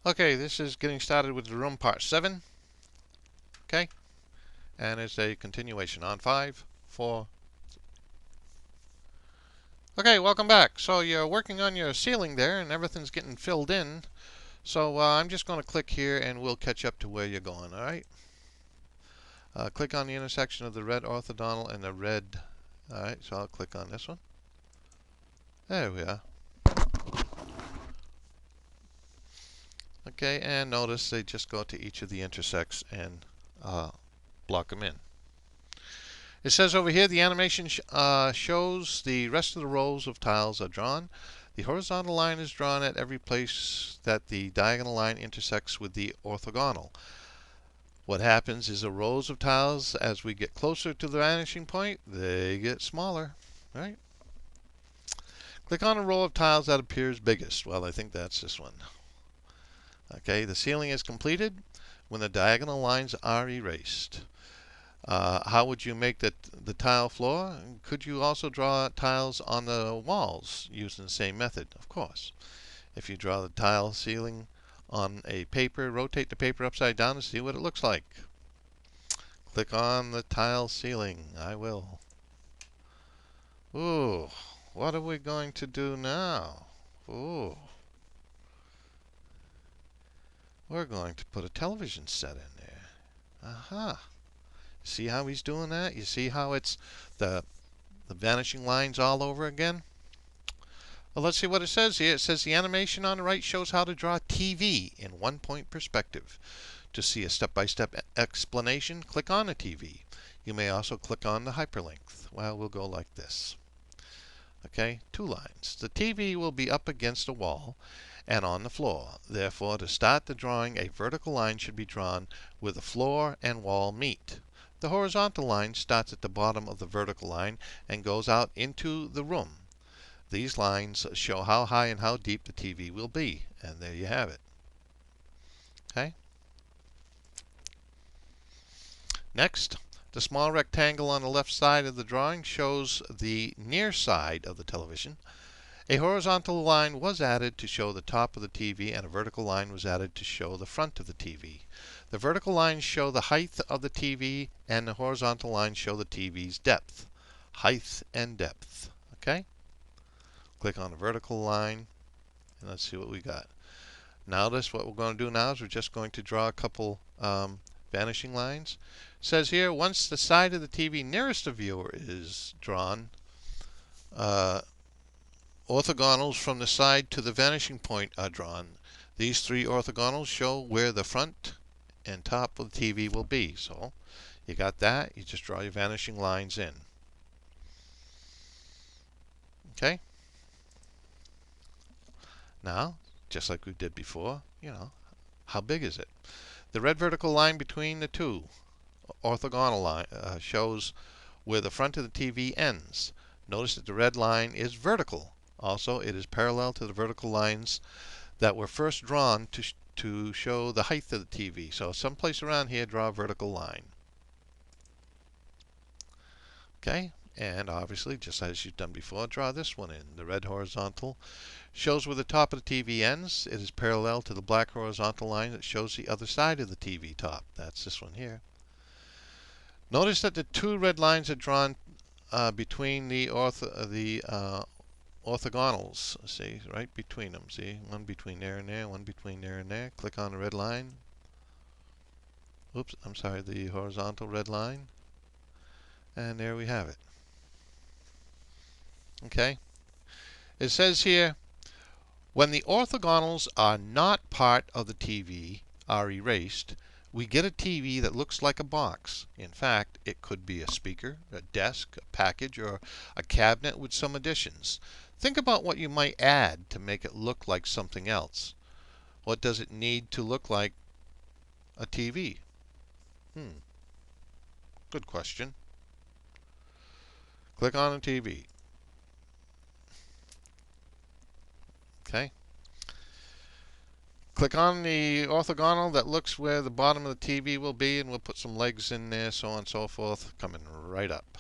Okay, this is getting started with the room part 7. Okay, and it's a continuation on 5, 4. Okay, welcome back. So you're working on your ceiling there, and everything's getting filled in. So I'm just going to click here, and we'll catch up to where you're going. All right. Click on the intersection of the red orthodontal and the red. All right. So I'll click on this one. There we are. Okay, and notice they just go to each of the intersects and block them in. It says over here the animation shows the rest of the rows of tiles are drawn. The horizontal line is drawn at every place that the diagonal line intersects with the orthogonal. What happens is the rows of tiles, as we get closer to the vanishing point, they get smaller. Right? Click on a row of tiles that appears biggest. Well, I think that's this one. Okay, the ceiling is completed when the diagonal lines are erased. How would you make the tile floor? Could you also draw tiles on the walls using the same method? Of course. If you draw the tile ceiling on a paper, rotate the paper upside down to see what it looks like. Click on the tile ceiling. I will. Ooh, what are we going to do now? Ooh. We're going to put a television set in there. Aha. See how he's doing that? You see how it's the vanishing lines all over again? Well, let's see what it says here. It says the animation on the right shows how to draw TV in one-point perspective. To see a step-by-step explanation, click on the TV. You may also click on the hyperlink. Well, we'll go like this. Okay, 2 lines. The TV will be up against a wall and on the floor. Therefore, to start the drawing, a vertical line should be drawn where the floor and wall meet. The horizontal line starts at the bottom of the vertical line and goes out into the room. These lines show how high and how deep the TV will be. And there you have it. Okay. Next, the small rectangle on the left side of the drawing shows the near side of the television. A horizontal line was added to show the top of the TV, and a vertical line was added to show the front of the TV. The vertical lines show the height of the TV, and the horizontal lines show the TV's depth. Height and depth. Okay? Click on the vertical line, and let's see what we got. Notice what we're going to do now is we're just going to draw a couple vanishing lines. It says here, once the side of the TV nearest the viewer is drawn, orthogonals from the side to the vanishing point are drawn. These 3 orthogonals show where the front and top of the TV will be. So you got that. You just draw your vanishing lines in. Okay? Now, just like we did before, how big is it? The red vertical line between the 2 orthogonal line shows where the front of the TV ends. Notice that the red line is vertical. Also, it is parallel to the vertical lines that were first drawn to show the height of the TV. So someplace around here, draw a vertical line. Okay, and obviously, just as you've done before, draw this one in. The red horizontal shows where the top of the TV ends. It is parallel to the black horizontal line that shows the other side of the TV top. That's this one here. Notice that the 2 red lines are drawn between the orthogonals. See, right between them. See, one between there and there, one between there and there. Click on the red line. Oops, I'm sorry, the horizontal red line. And there we have it. Okay. It says here, when the orthogonals are not part of the TV, are erased, we get a TV that looks like a box. In fact, it could be a speaker, a desk, a package, or a cabinet with some additions. Think about what you might add to make it look like something else. What does it need to look like a TV? Good question. Click on the TV. Okay. Click on the orthogonal that looks where the bottom of the TV will be, and we'll put some legs in there, so on and so forth, coming right up.